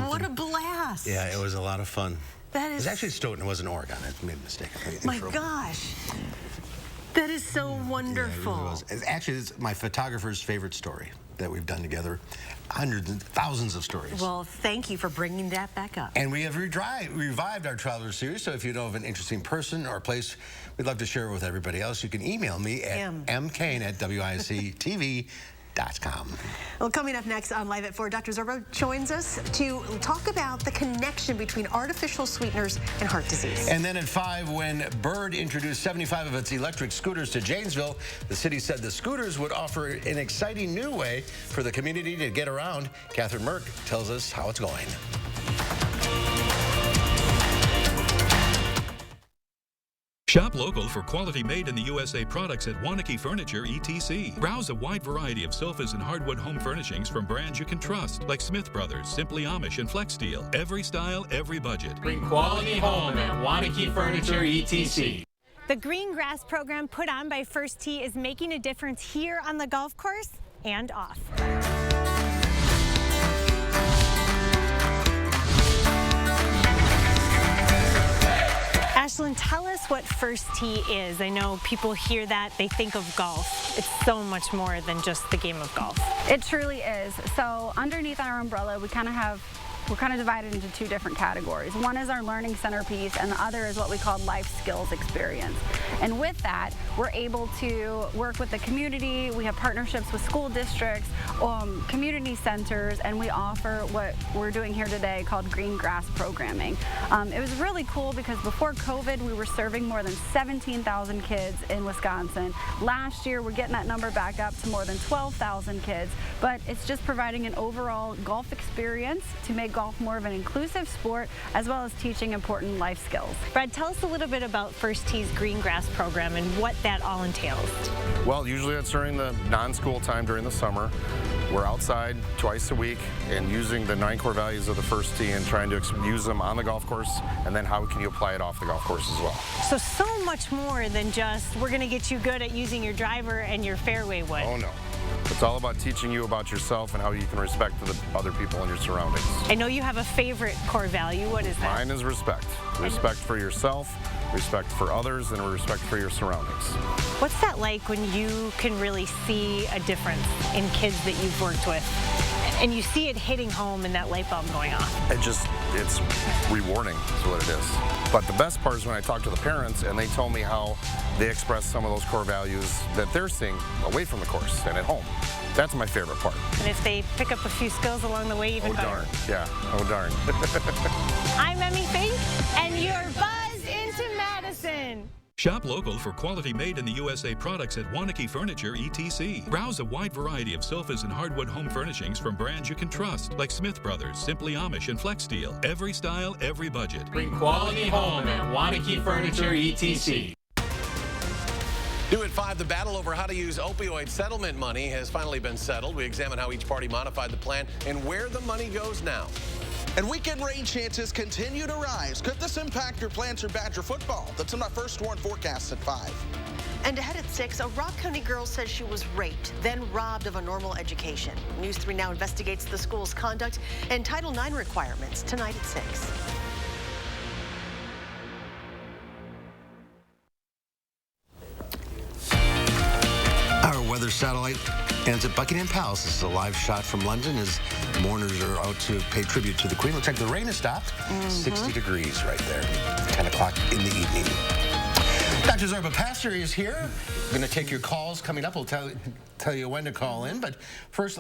What a blast. Yeah, it was a lot of fun. That is... It was actually Stoughton. It wasn't Oregon. I made a mistake. My gosh. That is so wonderful. Yeah, it really was. Actually, it's my photographer's favorite story that we've done together. Hundreds and thousands of stories. Well, thank you for bringing that back up. And we have revived our Traveler series, so if you know of an interesting person or place we'd love to share it with everybody else, you can email me at mkane@WISC-TV.com. Well, coming up next on Live at 4, Dr. Zorbo joins us to talk about the connection between artificial sweeteners and heart disease. And then at 5, when Bird introduced 75 of its electric scooters to Janesville, the city said the scooters would offer an exciting new way for the community to get around. Catherine Merck tells us how it's going. Shop local for quality made in the USA products at Wanakee Furniture, ETC. Browse a wide variety of sofas and hardwood home furnishings from brands you can trust, like Smith Brothers, Simply Amish, and Flex Steel. Every style, every budget. Bring quality home at Wanakee Furniture, ETC. The Green Grass program put on by First Tee is making a difference here on the golf course and off. Ashlyn, tell us what First Tee is. I know people hear that, they think of golf. It's so much more than just the game of golf. It truly is. So underneath our umbrella, we're kind of divided into two different categories. One is our learning centerpiece, and the other is what we call life skills experience. And with that, we're able to work with the community. We have partnerships with school districts, community centers, and we offer what we're doing here today called Green Grass programming. It was really cool because before COVID, we were serving more than 17,000 kids in Wisconsin. Last year, we're getting that number back up to more than 12,000 kids, but it's just providing an overall golf experience to make make golf more of an inclusive sport, as well as teaching important life skills. Brad, tell us a little bit about First Tee's Green Grass program and what that all entails. Well, usually it's during the non-school time during the summer. We're outside twice a week and using the 9 core values of the First Tee and trying to use them on the golf course, and then how can you apply it off the golf course as well. So much more than just we're going to get you good at using your driver and your fairway wood. Oh no. It's all about teaching you about yourself and how you can respect the other people in your surroundings. I know you have a favorite core value. What is that? Mine is respect. Respect for yourself, respect for others, and respect for your surroundings. What's that like when you can really see a difference in kids that you've worked with? And you see it hitting home and that light bulb going off. It's rewarding is what it is. But the best part is when I talk to the parents and they tell me how they express some of those core values that they're seeing away from the course and at home. That's my favorite part. And if they pick up a few skills along the way, even better. Oh, darn. Yeah. Oh, darn. I'm Emmy Fink, and you're Buzz into Madison. Shop local for quality made in the USA products at Wanakee Furniture, etc. Browse a wide variety of sofas and hardwood home furnishings from brands you can trust, like Smith Brothers, Simply Amish, and Flex Steel. Every style, every budget. Bring quality home at Wanakee Furniture, etc. New at 5, the battle over how to use opioid settlement money has finally been settled. We examine how each party modified the plan and where the money goes now. And weekend rain chances continue to rise. Could this impact your plans for Badger football? That's in my first warn forecast at 5. And ahead at 6, a Rock County girl says she was raped, then robbed of a normal education. News 3 now investigates the school's conduct and Title IX requirements tonight at 6. Our weather satellite ends at Buckingham Palace. This is a live shot from London as mourners are out to pay tribute to the Queen. Looks like the rain has stopped. 60 degrees right there. 10 o'clock in the evening. Dr. Zorba Pastor is here. We're going to take your calls coming up. We'll tell you when to call in. But first,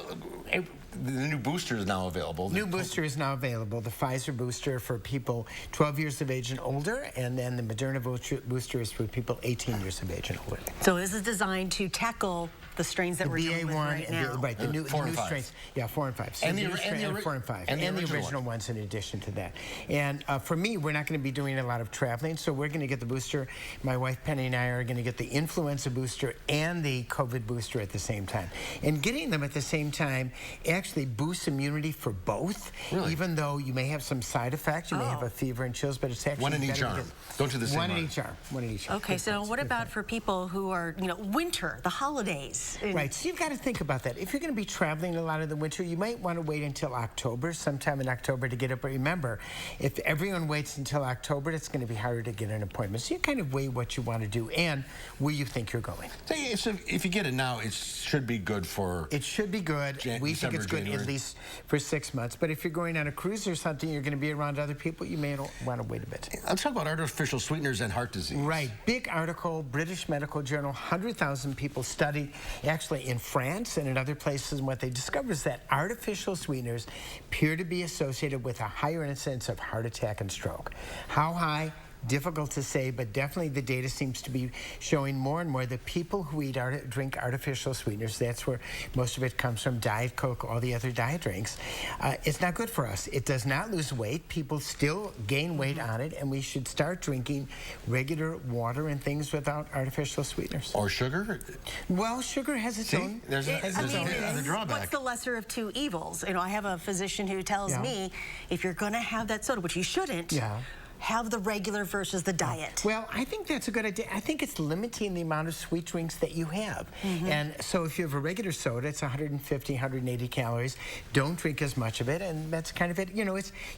the new booster is now available. New booster is now available. The Pfizer booster for people 12 years of age and older, and then the Moderna booster is for people 18 years of age and older. So this is designed to tackle the strains that we're dealing with right now. Right, the new strains. Yeah, 4 and 5. So and the 4 and 5. And the original ones in addition to that. And for me, we're not going to be doing a lot of traveling, so we're going to get the booster. My wife Penny and I are going to get the influenza booster and the COVID booster at the same time. And getting them at the same time actually boosts immunity for both. Really? Even though you may have some side effects, you may have a fever and chills, but it's actually one in each arm. Don't do the same one in each arm. One in each arm. Okay, so what about for people who are, winter, the holidays? Right, so you've got to think about that. If you're going to be traveling a lot of the winter, you might want to wait until October, sometime in October to get it. But remember, if everyone waits until October, it's going to be harder to get an appointment. So you kind of weigh what you want to do and where you think you're going. So if you get it now, it should be good for... It should be good. We think it's good at least for 6 months. But if you're going on a cruise or something, you're going to be around other people, you may want to wait a bit. Let's talk about artificial sweeteners and heart disease. Right. Big article, British Medical Journal, 100,000 people studied actually in France and in other places, and what they discovered is that artificial sweeteners appear to be associated with a higher incidence of heart attack and stroke. How high? Difficult to say, but definitely the data seems to be showing more and more that people who drink artificial sweeteners, that's where most of it comes from, Diet Coke, all the other diet drinks, it's not good for us. It does not lose weight. People still gain weight on it, and we should start drinking regular water and things without artificial sweeteners. Or sugar? Well, sugar has its own. There's a drawback. What's the lesser of two evils? I have a physician who tells me if you're going to have that soda, which you shouldn't, have the regular versus the diet. Well, I think that's a good idea. I think it's limiting the amount of sweet drinks that you have. And so if you have a regular soda, it's 150, 180 calories. Don't drink as much of it, and that's kind of it.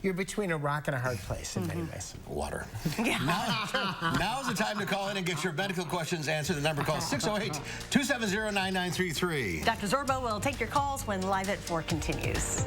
You're between a rock and a hard place in many ways. Water. Now's the time to call in and get your medical questions answered. The number call 608-270-9933. Dr. Zorba will take your calls when Live at 4 continues.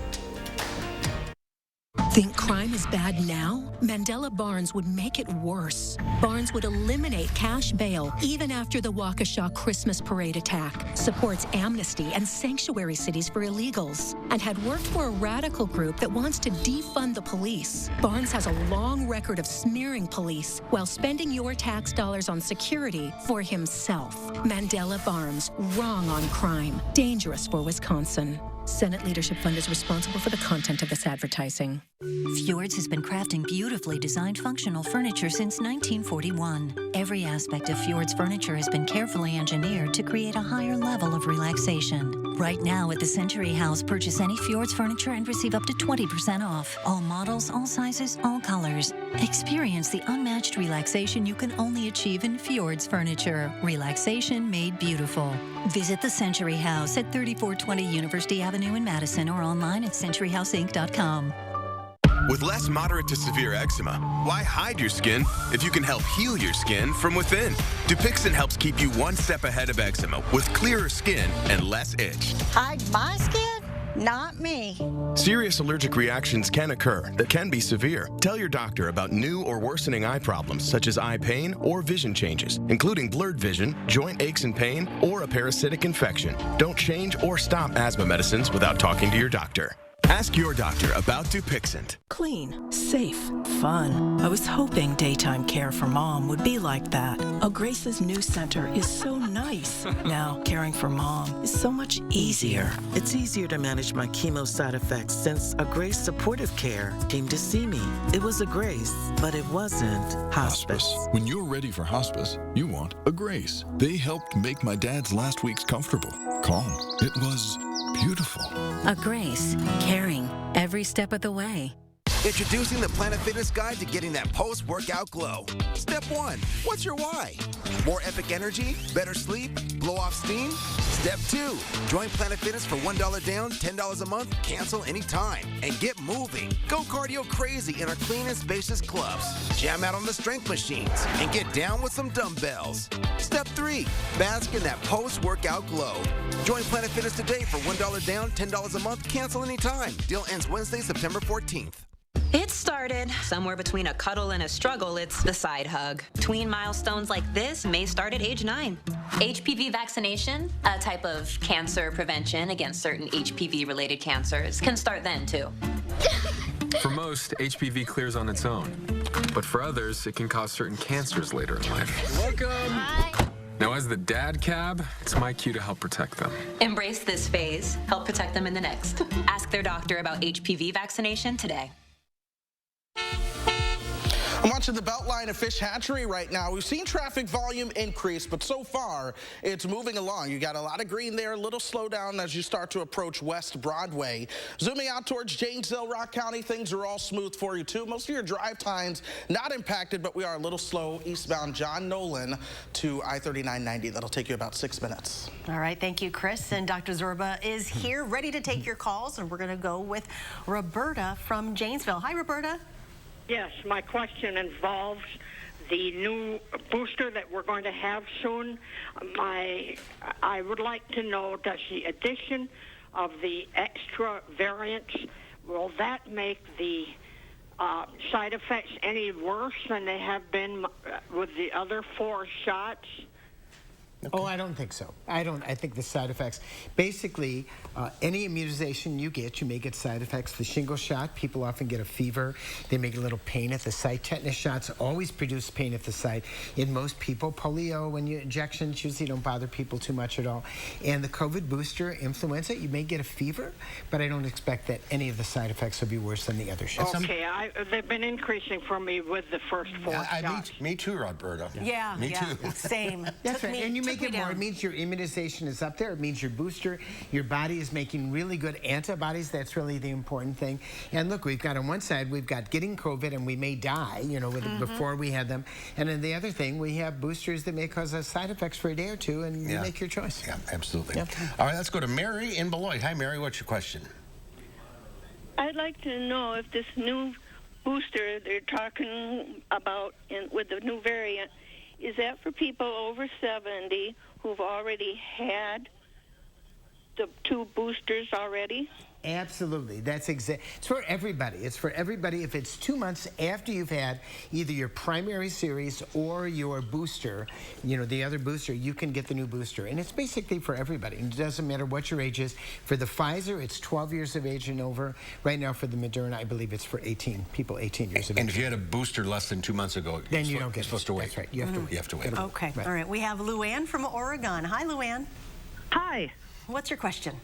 Think crime is bad now? Mandela Barnes would make it worse. Barnes would eliminate cash bail even after the Waukesha Christmas parade attack, supports amnesty and sanctuary cities for illegals, and had worked for a radical group that wants to defund the police. Barnes has a long record of smearing police while spending your tax dollars on security for himself. Mandela Barnes, wrong on crime, dangerous for Wisconsin. Senate Leadership Fund is responsible for the content of this advertising. Fjords has been crafting beautifully designed functional furniture since 1941. Every aspect of Fjords furniture has been carefully engineered to create a higher level of relaxation. Right now at the Century House, purchase any Fjords furniture and receive up to 20% off. All models, all sizes, all colors. Experience the unmatched relaxation you can only achieve in Fjords furniture. Relaxation made beautiful. Visit the Century House at 3420 University Avenue in Madison or online at centuryhouseinc.com. With less moderate to severe eczema, why hide your skin if you can help heal your skin from within? Dupixent helps keep you one step ahead of eczema with clearer skin and less itch. Hide my skin? Not me. Serious allergic reactions can occur that can be severe. Tell your doctor about new or worsening eye problems such as eye pain or vision changes, including blurred vision, joint aches and pain, or a parasitic infection. Don't change or stop asthma medicines without talking to your doctor. Ask your doctor about Dupixent. Clean, safe, fun. I was hoping daytime care for Mom would be like that. Oh, Grace's new center is so nice. Now, caring for Mom is so much easier. It's easier to manage my chemo side effects since a Grace Supportive Care came to see me. It was a Grace, but it wasn't hospice. When you're ready for hospice, you want a Grace. They helped make my dad's last weeks comfortable, calm. It was beautiful. A Grace, caring every step of the way. Introducing the Planet Fitness Guide to getting that post-workout glow. Step 1, what's your why? More epic energy, better sleep, blow off steam? Step 2, join Planet Fitness for $1 down, $10 a month, cancel anytime, and get moving. Go cardio crazy in our clean and spacious clubs. Jam out on the strength machines and get down with some dumbbells. Step 3, bask in that post-workout glow. Join Planet Fitness today for $1 down, $10 a month, cancel anytime. Deal ends Wednesday, September 14th. It started somewhere between a cuddle and a struggle. It's the side hug. Tween milestones like this may start at age 9. HPV vaccination, a type of cancer prevention against certain HPV-related cancers, can start then, too. For most, HPV clears on its own. But for others, it can cause certain cancers later in life. Welcome. Hi. Now, as the dad cab, it's my cue to help protect them. Embrace this phase. Help protect them in the next. Ask their doctor about HPV vaccination today. I'm watching the Beltline of Fish Hatchery right now. We've seen traffic volume increase, but so far it's moving along. You got a lot of green there, a little slowdown as you start to approach West Broadway. Zooming out towards Janesville, Rock County, things are all smooth for you too. Most of your drive times not impacted, but we are a little slow eastbound John Nolan to I-3990. That'll take you about 6 minutes. All right, thank you, Chris. And Dr. Zorba is here ready to take your calls, and we're going to go with Roberta from Janesville. Hi, Roberta. Yes, my question involves the new booster that we're going to have soon. I would like to know, does the addition of the extra variants, will that make the side effects any worse than they have been with the other 4 shots? Okay. Oh, I don't think so. I think the side effects, basically, any immunization you get, you may get side effects. The shingle shot, people often get a fever. They may get a little pain at the site. Tetanus shots always produce pain at the site in most people. Polio, when you injections usually don't bother people too much at all. And the COVID booster, influenza, you may get a fever, but I don't expect that any of the side effects will be worse than the other shots. Okay, they've been increasing for me with the first 4 shots. Me too, Roberta. Yeah, me too. Same. That's right, and you make it more. It means your immunization is up there. It means your booster, your body is making really good antibodies. That's really the important thing. And look, we've got on one side, we've got getting COVID and we may die, you know, before we had them. And then the other thing, we have boosters that may cause us side effects for a day or two, and you make your choice. Yeah, absolutely. Yep. All right, let's go to Mary in Beloit. Hi, Mary. What's your question? I'd like to know if this new booster they're talking about with the new variant, is that for people over 70 who've already had the 2 boosters already? Absolutely. That's it's for everybody. It's for everybody. If it's 2 months after you've had either your primary series or your booster, you know, the other booster, you can get the new booster. And it's basically for everybody. And it doesn't matter what your age is. For the Pfizer, it's 12 years of age and over. Right now for the Moderna, I believe it's for people 18 years of age. And if you had a booster less than 2 months ago, then you don't get it. You're supposed to wait. That's right. You have to wait. Okay. Right. All right. We have Luann from Oregon. Hi, Luann. Hi. What's your question?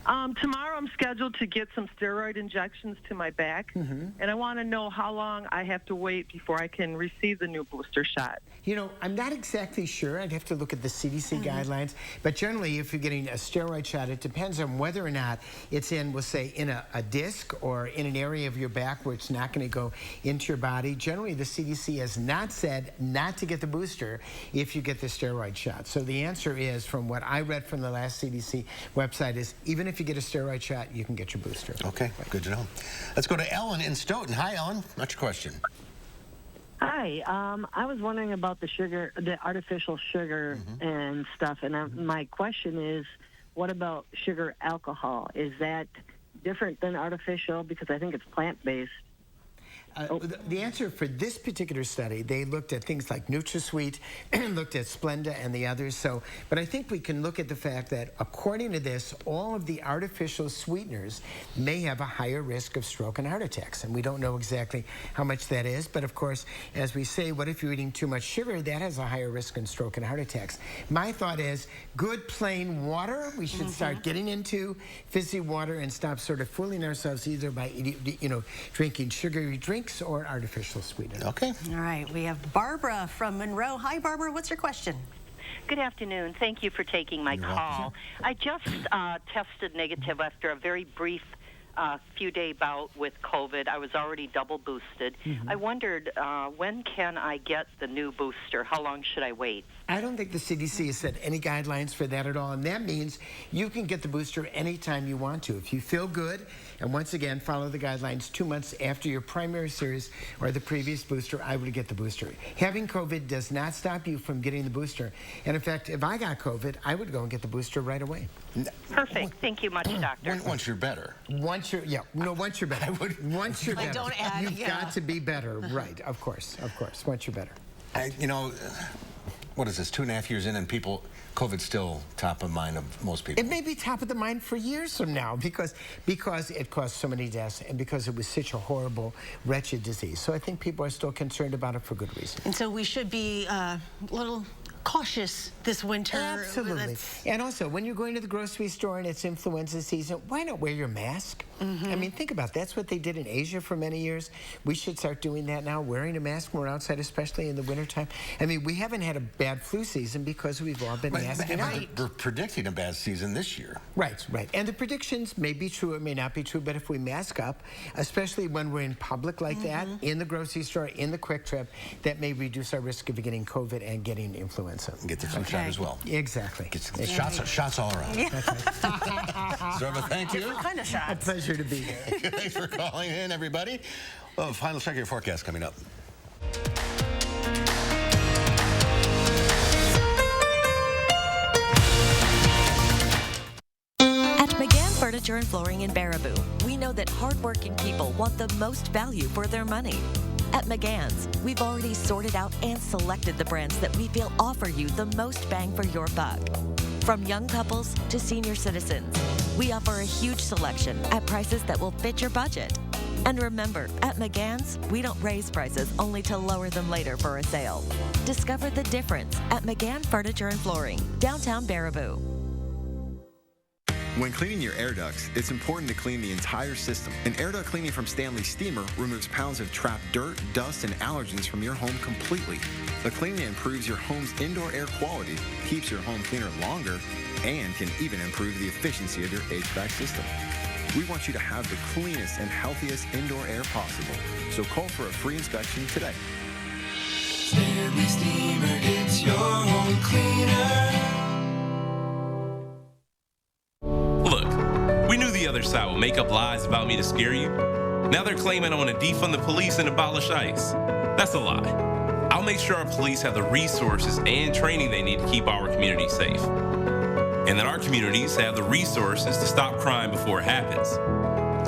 Tomorrow I'm scheduled to get some steroid injections to my back, and I want to know how long I have to wait before I can receive the new booster shot. You know, I'm not exactly sure. I'd have to look at the CDC guidelines. But generally, if you're getting a steroid shot, it depends on whether or not it's in, we'll say, in a disc or in an area of your back where it's not going to go into your body. Generally, the CDC has not said not to get the booster if you get the steroid shot. So the answer is, from what I read from the last CDC website, is even if you get a steroid shot, you can get your booster. Okay, good to know. Let's go to Ellen in Stoughton. Hi, Ellen. What's your question? Hi, I was wondering about the sugar, the artificial sugar and stuff, and my question is, what about sugar alcohol? Is that different than artificial? Because I think it's plant-based. The answer for this particular study, they looked at things like NutraSweet, looked at Splenda and the others. So, but I think we can look at the fact that according to this, all of the artificial sweeteners may have a higher risk of stroke and heart attacks. And we don't know exactly how much that is. But of course, as we say, what if you're eating too much sugar? That has a higher risk in stroke and heart attacks. My thought is good plain water. We should start getting into fizzy water and stop sort of fooling ourselves either by drinking sugary drinks or artificial sweetener. Okay. All right, we have Barbara from Monroe. Hi, Barbara. What's your question? Good afternoon. Thank you for taking my call. I just tested negative after a very brief few-day bout with COVID. I was already double boosted. I wondered, when can I get the new booster? How long should I wait? I don't think the CDC has set any guidelines for that at all, and that means you can get the booster anytime you want to. If you feel good, and once again, follow the guidelines 2 months after your primary series or the previous booster, I would get the booster. Having COVID does not stop you from getting the booster. And in fact, if I got COVID, I would go and get the booster right away. Perfect. Thank you much, doctor. Once you're better. Once you're better. Once you're better. Don't add, You've got to be better. Right, of course, once you're better. You know, what is this, 2.5 years in, and COVID's still top of mind of most people. It may be top of the mind for years from now because it caused so many deaths and because it was such a horrible, wretched disease. So I think people are still concerned about it for good reason. And so we should be a little cautious this winter. Absolutely. And also, when you're going to the grocery store and it's influenza season, why not wear your mask? I mean, think about it. That's what they did in Asia for many years. We should start doing that now, wearing a mask when we're outside, especially in the wintertime. I mean, we haven't had a bad flu season because we've all been masking up. We're predicting a bad season this year. Right. And the predictions may be true, it may not be true, but if we mask up, especially when we're in public like that, in the grocery store, in the Quick Trip, that may reduce our risk of getting COVID and getting influenza. Get the flu shot as well. Exactly. Shots all around. Yeah. That's right. Zorba, thank you. Different kind of shots. A pleasure to be here. Thanks for calling in, everybody. Well, final check of your forecast coming up. At McGann Furniture and Flooring in Baraboo, we know that hardworking people want the most value for their money. At McGann's, we've already sorted out and selected the brands that we feel offer you the most bang for your buck. From young couples to senior citizens, we offer a huge selection at prices that will fit your budget. And remember, at McGann's, we don't raise prices only to lower them later for a sale. Discover the difference at McGann Furniture and Flooring, downtown Baraboo. When cleaning your air ducts, it's important to clean the entire system. An air duct cleaning from Stanley Steamer removes pounds of trapped dirt, dust, and allergens from your home completely. The cleaning improves your home's indoor air quality, keeps your home cleaner longer, and can even improve the efficiency of your HVAC system. We want you to have the cleanest and healthiest indoor air possible. So call for a free inspection today. Stanley Steamer gets your home cleaner. Look, we knew the other side would make up lies about me to scare you. Now they're claiming I want to defund the police and abolish ICE. That's a lie. I'll make sure our police have the resources and training they need to keep our community safe. And that our communities have the resources to stop crime before it happens.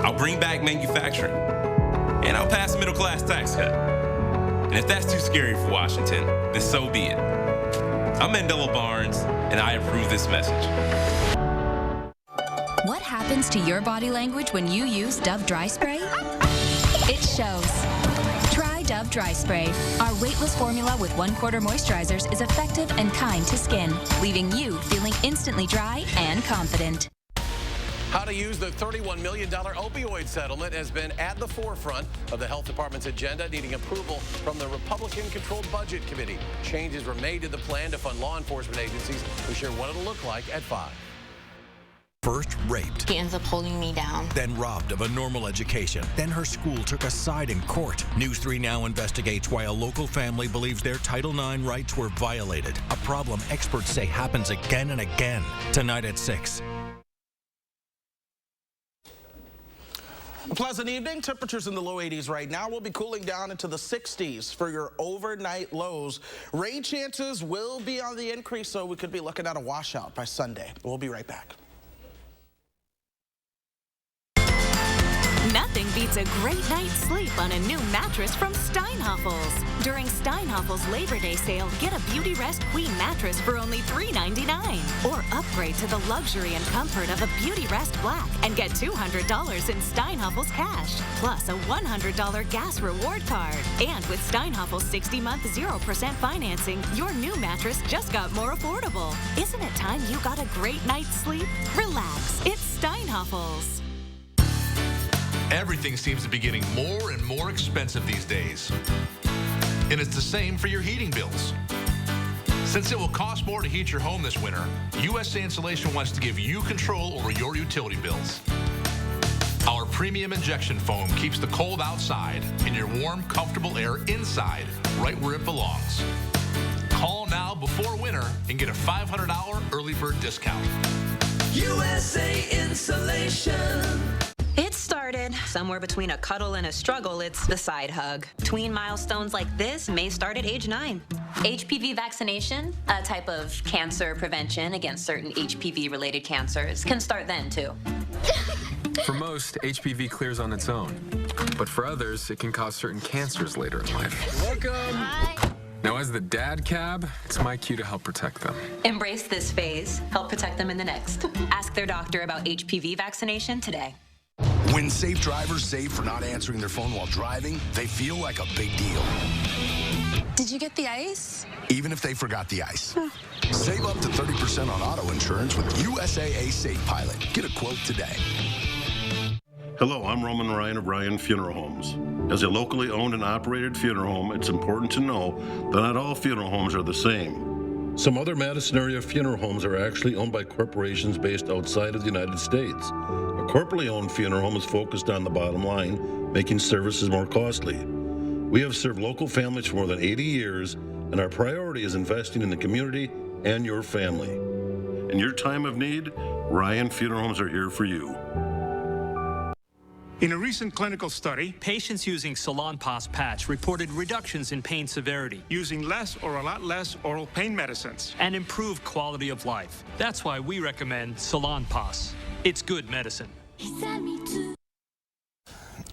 I'll bring back manufacturing. And I'll pass a middle-class tax cut. And if that's too scary for Washington, then so be it. I'm Mandela Barnes, and I approve this message. What happens to your body language when you use Dove Dry Spray? It shows. Try Dove Dry Spray. Our weightless formula with 1/4 moisturizers is effective and kind to skin, leaving you feeling instantly dry and confident. How to use the $31 million opioid settlement has been at the forefront of the health department's agenda, needing approval from the Republican-controlled Budget Committee. Changes were made to the plan to fund law enforcement agencies. We share what it'll look like at 5. First raped. He ends up holding me down. Then robbed of a normal education. Then her school took a side in court. News 3 now investigates why a local family believes their Title IX rights were violated. A problem experts say happens again and again. Tonight at 6. A pleasant evening. Temperatures in the low 80s right now. We'll be cooling down into the 60s for your overnight lows. Rain chances will be on the increase, so we could be looking at a washout by Sunday. We'll be right back. Nothing beats a great night's sleep on a new mattress from Steinhoffel's. During Steinhoffel's Labor Day sale, get a Beauty Rest Queen mattress for only $3.99. Or upgrade to the luxury and comfort of a Beauty Rest Black and get $200 in Steinhoffel's cash, plus a $100 gas reward card. And with Steinhoffel's 60-month 0% financing, your new mattress just got more affordable. Isn't it time you got a great night's sleep? Relax. It's Steinhoffel's. Everything seems to be getting more and more expensive these days. And it's the same for your heating bills. Since it will cost more to heat your home this winter, USA Insulation wants to give you control over your utility bills. Our premium injection foam keeps the cold outside and your warm, comfortable air inside, right where it belongs. Call now before winter and get a $500 early bird discount. USA Insulation. It started somewhere between a cuddle and a struggle. It's the side hug. Tween milestones like this may start at age 9. HPV vaccination, a type of cancer prevention against certain HPV-related cancers, can start then, too. For most, HPV clears on its own. But for others, it can cause certain cancers later in life. Welcome! Hi. Now, as the dad cab, it's my cue to help protect them. Embrace this phase. Help protect them in the next. Ask their doctor about HPV vaccination today. When safe drivers save for not answering their phone while driving, they feel like a big deal. Did you get the ice? Even if they forgot the ice. Save up to 30% on auto insurance with USAA Safe Pilot. Get a quote today. Hello, I'm Roman Ryan of Ryan Funeral Homes. As a locally owned and operated funeral home, it's important to know that not all funeral homes are the same. Some other Madison area funeral homes are actually owned by corporations based outside of the United States. A corporately owned funeral home is focused on the bottom line, making services more costly. We have served local families for more than 80 years, and our priority is investing in the community and your family. In your time of need, Ryan Funeral Homes are here for you. In a recent clinical study, patients using Salonpas patch reported reductions in pain severity, using less or a lot less oral pain medicines, and improved quality of life. That's why we recommend Salonpas. It's good medicine.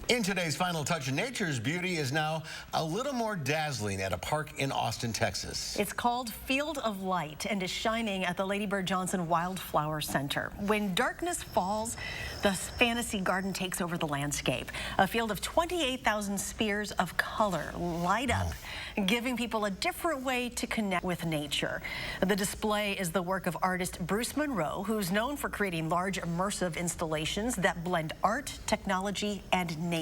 In today's Final Touch, nature's beauty is now a little more dazzling at a park in Austin, Texas. It's called Field of Light and is shining at the Lady Bird Johnson Wildflower Center. When darkness falls, the fantasy garden takes over the landscape. A field of 28,000 spears of color light up, giving people a different way to connect with nature. The display is the work of artist Bruce Monroe, who's known for creating large immersive installations that blend art, technology, and nature.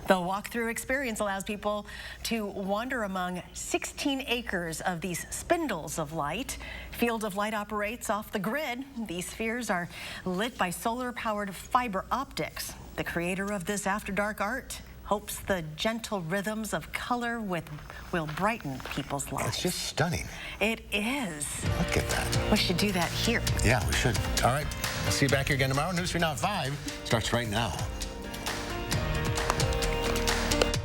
The walkthrough experience allows people to wander among 16 acres of these spindles of light. Field of Light operates off the grid. These spheres are lit by solar-powered fiber optics. The creator of this after-dark art hopes the gentle rhythms of color will brighten people's lives. It's just stunning. It is. Look at that. We should do that here. Yeah, we should. All right. I'll see you back here again tomorrow. News 3 Now at 5 starts right now.